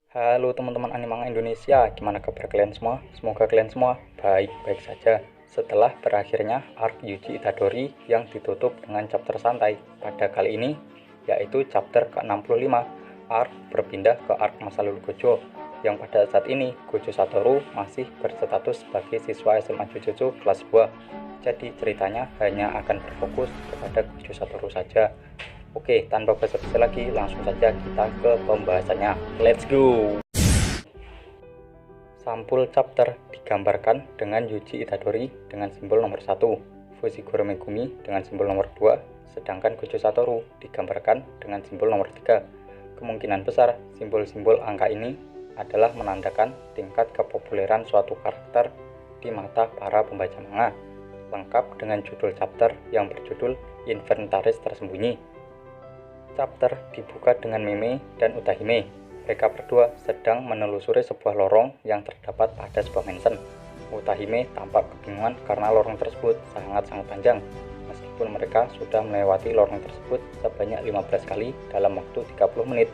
Halo teman-teman Animanga Indonesia, gimana kabar kalian semua? Semoga kalian semua baik-baik saja. Setelah berakhirnya arc Yuji Itadori yang ditutup dengan chapter santai pada kali ini, yaitu chapter ke-65, arc berpindah ke arc masa lalu Gojo, yang pada saat ini Gojo Satoru masih berstatus sebagai siswa SMA Jujutsu kelas 2. Jadi ceritanya hanya akan berfokus kepada Gojo Satoru saja. Oke, tanpa basa-basi lagi, langsung saja kita ke pembahasannya. Let's go! Sampul chapter digambarkan dengan Yuji Itadori dengan simbol nomor 1, Fushiguro Megumi dengan simbol nomor 2, sedangkan Gojo Satoru digambarkan dengan simbol nomor 3. Kemungkinan besar simbol-simbol angka ini adalah menandakan tingkat kepopuleran suatu karakter di mata para pembaca manga, lengkap dengan judul chapter yang berjudul Inventaris Tersembunyi. Chapter dibuka dengan Meme dan Utahime. Mereka berdua sedang menelusuri sebuah lorong yang terdapat pada sebuah mansion. Utahime tampak kebingungan karena lorong tersebut sangat-sangat panjang. Meskipun mereka sudah melewati lorong tersebut sebanyak 15 kali dalam waktu 30 menit,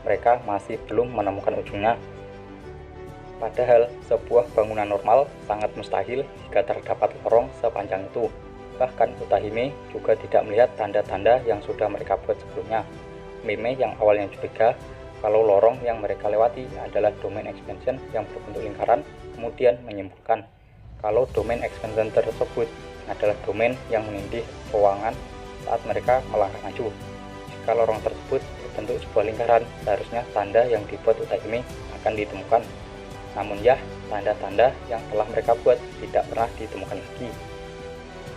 mereka masih belum menemukan ujungnya. Padahal sebuah bangunan normal sangat mustahil jika terdapat lorong sepanjang itu. Bahkan Utahime juga tidak melihat tanda-tanda yang sudah mereka buat sebelumnya. Meme yang awalnya curiga kalau lorong yang mereka lewati adalah domain expansion yang berbentuk lingkaran, kemudian menyimpulkan kalau domain expansion tersebut adalah domain yang menindih keuangan saat mereka melangkah maju. Jika lorong tersebut berbentuk sebuah lingkaran, seharusnya tanda yang dibuat Utahime akan ditemukan. Namun ya, tanda-tanda yang telah mereka buat tidak pernah ditemukan lagi.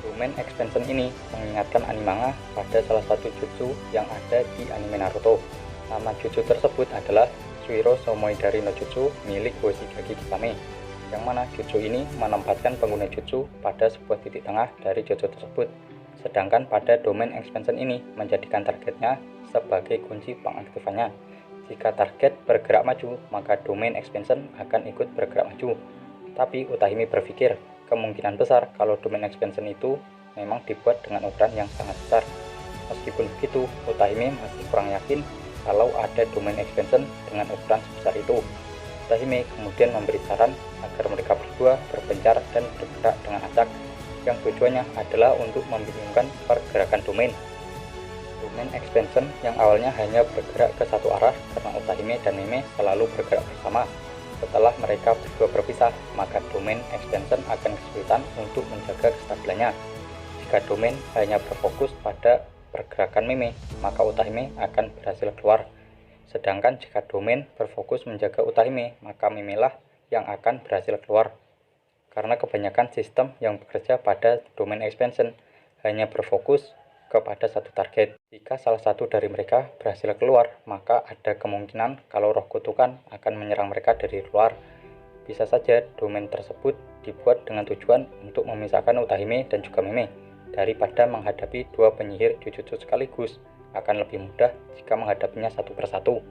Domain expansion ini mengingatkan Animanga pada salah satu jutsu yang ada di anime Naruto. Nama jutsu tersebut adalah Suiro Somoidari no Jutsu milik Hoshigaki Kisame, yang mana jutsu ini menempatkan pengguna jutsu pada sebuah titik tengah dari jutsu tersebut. Sedangkan pada domain expansion ini menjadikan targetnya sebagai kunci pengaktifannya. Jika target bergerak maju, maka domain expansion akan ikut bergerak maju. Tapi Utahime berpikir, kemungkinan besar kalau domain expansion itu memang dibuat dengan ukuran yang sangat besar. Meskipun begitu, Utahime masih kurang yakin kalau ada domain expansion dengan ukuran sebesar itu. Utahime kemudian memberi saran agar mereka berdua berpencar dan bergerak dengan acak, yang tujuannya adalah untuk membingungkan pergerakan domain. Domain expansion yang awalnya hanya bergerak ke satu arah karena Utahime dan Meme selalu bergerak bersama. Setelah mereka berdua berpisah, maka domain expansion akan kesulitan untuk menjaga kestabilannya. Jika domain hanya berfokus pada pergerakan Meme, maka Utahime akan berhasil keluar. Sedangkan jika domain berfokus menjaga Utahime, maka Meme lah yang akan berhasil keluar. Karena kebanyakan sistem yang bekerja pada domain expansion hanya berfokus kepada satu target. Jika salah satu dari mereka berhasil keluar, maka ada kemungkinan kalau roh kutukan akan menyerang mereka dari luar. Bisa saja domain tersebut dibuat dengan tujuan untuk memisahkan Utahime dan juga Meme. Daripada menghadapi dua penyihir Jujutsu sekaligus, akan lebih mudah jika menghadapinya satu persatu.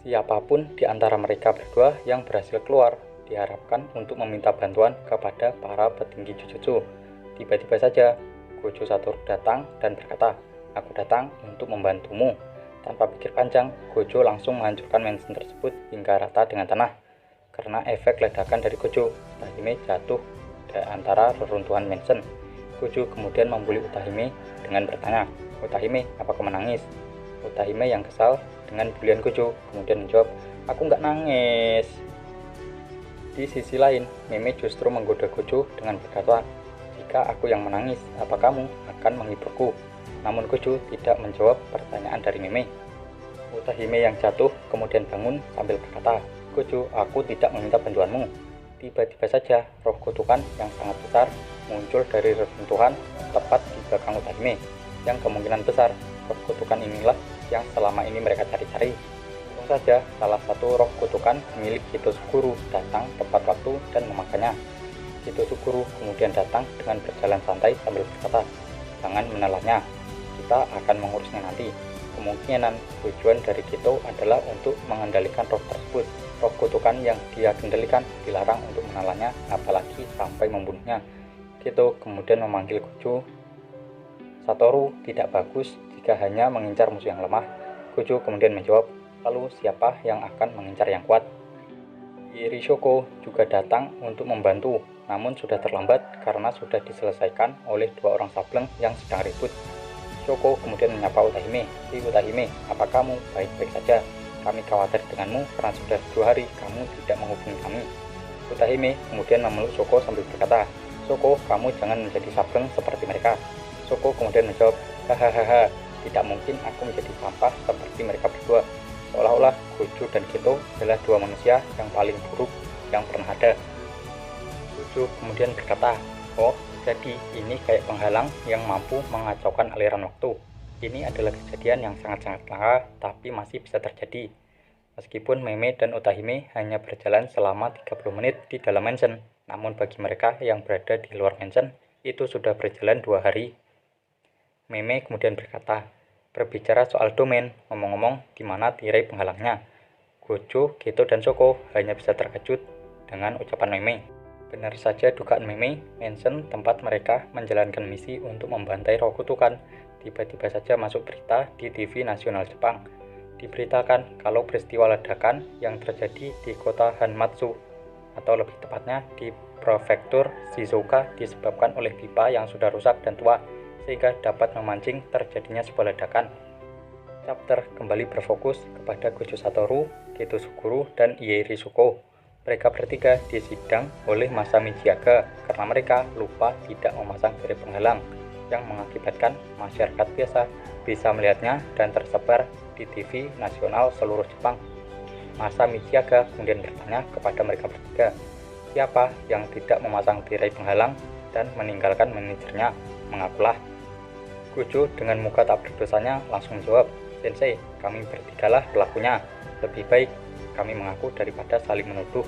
Siapapun di antara mereka berdua yang berhasil keluar diharapkan untuk meminta bantuan kepada para petinggi Jujutsu. Tiba-tiba saja Gojo Satoru datang dan berkata, "Aku datang untuk membantumu." Tanpa pikir panjang, Gojo langsung menghancurkan mansion tersebut hingga rata dengan tanah. Karena efek ledakan dari Gojo, Utahime jatuh di antara reruntuhan mansion. Gojo kemudian membuli Utahime dengan bertanya, "Utahime, apa kau menangis?" Utahime yang kesal dengan bulian Gojo kemudian menjawab, "Aku nggak nangis." Di sisi lain, Meme justru menggoda Gojo dengan berkata, "Jika aku yang menangis, apa kamu akan menghiburku?" Namun Gojo tidak menjawab pertanyaan dari Meme. Utahime yang jatuh kemudian bangun sambil berkata, "Gojo, aku tidak meminta bantuanmu." Tiba-tiba saja roh kutukan yang sangat besar muncul dari reruntuhan tepat di belakang Utahime, yang kemungkinan besar roh kutukan inilah yang selama ini mereka cari-cari. Langsung saja salah satu roh kutukan milik Hitosukuro datang tepat waktu dan memakannya. Hitosukuro kemudian datang dengan berjalan santai sambil berkata, "Jangan menelannya, kita akan mengurusnya nanti." Kemungkinan tujuan dari Kito adalah untuk mengendalikan roh tersebut. Roh kutukan yang dia kendalikan dilarang untuk menelannya, apalagi sampai membunuhnya. Kito kemudian memanggil Gojo. "Satoru, tidak bagus jika hanya mengincar musuh yang lemah." Gojo kemudian menjawab, Lalu siapa yang akan mengincar yang kuat? Iri Shoko juga datang untuk membantu, namun sudah terlambat karena sudah diselesaikan oleh dua orang sableng yang sedang ribut. Shoko kemudian menyapa Utahime. "Si Utahime, apa kamu baik-baik saja? Kami khawatir denganmu karena sudah 2 hari kamu tidak menghubungi kami." Utahime kemudian memeluk Shoko sambil berkata, "Shoko, kamu jangan menjadi sableng seperti mereka." Shoko kemudian menjawab, "Hahaha, tidak mungkin aku menjadi sampah seperti mereka berdua." Seolah-olah Gojo dan Geto adalah dua manusia yang paling buruk yang pernah ada. Gojo kemudian berkata, "Oh, jadi ini kayak penghalang yang mampu mengacaukan aliran waktu. Ini adalah kejadian yang sangat-sangat langka, tapi masih bisa terjadi." Meskipun Meme dan Utahime hanya berjalan selama 30 menit di dalam mansion, namun bagi mereka yang berada di luar mansion, itu sudah berjalan 2 hari. Meme kemudian berkata, "Berbicara soal domain, ngomong-ngomong, di mana tirai penghalangnya?" Gojo, Geto, dan Shoko hanya bisa terkejut dengan ucapan Meme. Benar saja dugaan Meme, mansion tempat mereka menjalankan misi untuk membantai roh kutukan tiba-tiba saja masuk berita di TV nasional Jepang. Diberitakan kalau peristiwa ledakan yang terjadi di kota Hanmatsu, atau lebih tepatnya di prefektur Shizuoka, disebabkan oleh pipa yang sudah rusak dan tua, sehingga dapat memancing terjadinya sebuah ledakan. Chapter kembali berfokus kepada Gojo Satoru, Geto Suguru, dan Ieiri Shoko. Mereka bertiga disidang oleh Masami Chiaga karena mereka lupa tidak memasang tirai penghalang, yang mengakibatkan masyarakat biasa bisa melihatnya dan tersebar di TV nasional seluruh Jepang. Masami Chiaga kemudian bertanya kepada mereka bertiga, siapa yang tidak memasang tirai penghalang dan meninggalkan manajernya? Mengakulah. Gojo dengan muka tak berdosanya langsung menjawab, "Sensei, kami bertigalah pelakunya. Lebih baik kami mengaku daripada saling menuduh."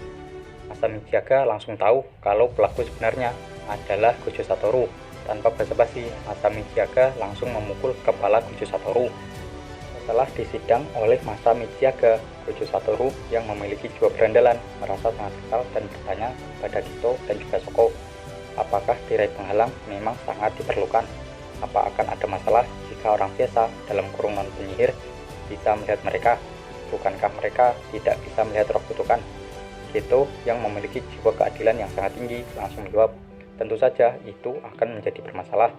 Masami Chiaga langsung tahu kalau pelaku sebenarnya adalah Gojo Satoru. Tanpa basa-basi, Masami Chiaga langsung memukul kepala Gojo Satoru. Setelah disidang oleh Masami Chiaga, Gojo Satoru yang memiliki jiwa berandalan merasa sangat kesal dan bertanya kepada Geto dan juga Shoko, apakah tirai penghalang memang sangat diperlukan? Apa akan ada masalah jika orang biasa dalam kurung non-penyihir bisa melihat mereka? Bukankah mereka tidak bisa melihat roh kutukan? Geto yang memiliki jiwa keadilan yang sangat tinggi langsung menjawab, tentu saja itu akan menjadi bermasalah.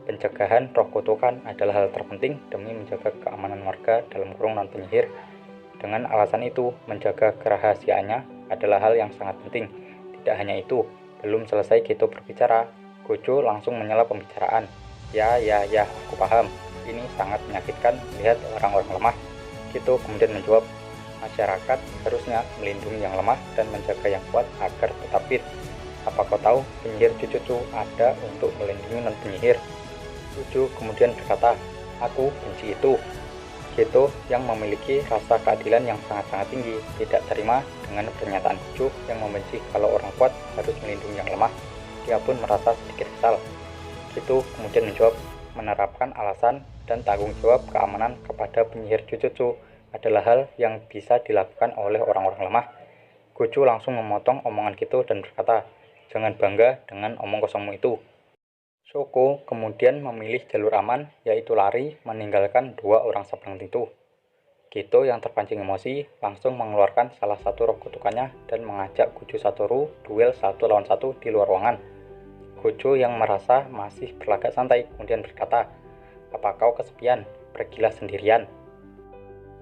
Pencegahan roh kutukan adalah hal terpenting demi menjaga keamanan warga dalam kurung non-penyihir. Dengan alasan itu, menjaga kerahasiaannya adalah hal yang sangat penting. Tidak hanya itu, belum selesai Geto berbicara, Gojo langsung menyela pembicaraan. Ya, aku paham. Ini sangat menyakitkan melihat orang-orang lemah." Geto kemudian menjawab, "Masyarakat harusnya melindungi yang lemah dan menjaga yang kuat agar tetap fit. Apa kau tahu penyihir Jujutsu ada untuk melindungi non-penyihir?" Gojo kemudian berkata, "Aku benci itu." Geto yang memiliki rasa keadilan yang sangat-sangat tinggi tidak terima dengan pernyataan Gojo yang membenci kalau orang kuat harus melindungi yang lemah. Dia pun merasa sedikit kesal. Geto kemudian menjawab, menerapkan alasan dan tanggung jawab keamanan kepada penyihir Jujutsu adalah hal yang bisa dilakukan oleh orang-orang lemah. Gojo langsung memotong omongan Geto dan berkata, "Jangan bangga dengan omong kosongmu itu." Shoko kemudian memilih jalur aman, yaitu lari meninggalkan dua orang sableng itu. Geto yang terpancing emosi langsung mengeluarkan salah satu roh kutukannya dan mengajak Gojo Satoru duel 1 lawan 1 di luar ruangan. Gojo yang merasa masih berlagak santai kemudian berkata, "Apa kau kesepian? Pergilah sendirian."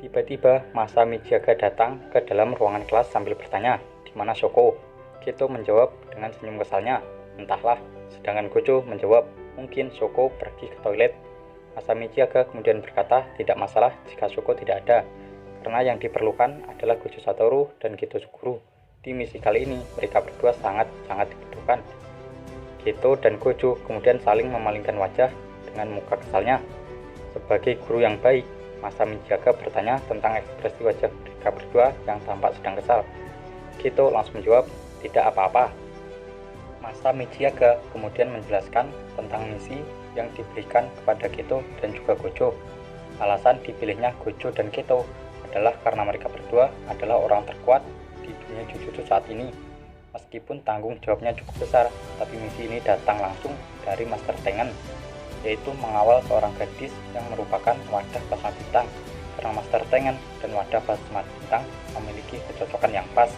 Tiba-tiba Masami Chiaga datang ke dalam ruangan kelas sambil bertanya, "Di mana Shoko?" Geto menjawab dengan senyum kesalnya, "Entahlah." Sedangkan Gojo menjawab, "Mungkin Shoko pergi ke toilet." Masami Chiaga kemudian berkata, "Tidak masalah jika Shoko tidak ada, karena yang diperlukan adalah Gojo Satoru dan Geto Suguru. Di misi kali ini mereka berdua sangat-sangat dibutuhkan." Geto dan Gojo kemudian saling memalingkan wajah dengan muka kesalnya. Sebagai guru yang baik, Masami Chiaga bertanya tentang ekspresi wajah mereka berdua yang tampak sedang kesal. Geto langsung menjawab, "Tidak apa-apa." Masami Chiaga kemudian menjelaskan tentang misi yang diberikan kepada Geto dan juga Gojo. Alasan dipilihnya Gojo dan Geto adalah karena mereka berdua adalah orang terkuat di dunia Jujutsu saat ini. Meskipun tanggung jawabnya cukup besar, tapi misi ini datang langsung dari Master Tengen, yaitu mengawal seorang gadis yang merupakan wadah pasang bintang. karena Master Tengen dan wadah plasma bintang memiliki kecocokan yang pas.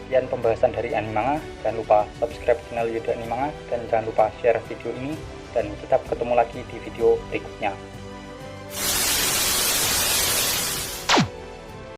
Sekian pembahasan dari Animanga, jangan lupa subscribe channel Yuda Animanga dan jangan lupa share video ini, dan kita ketemu lagi di video berikutnya.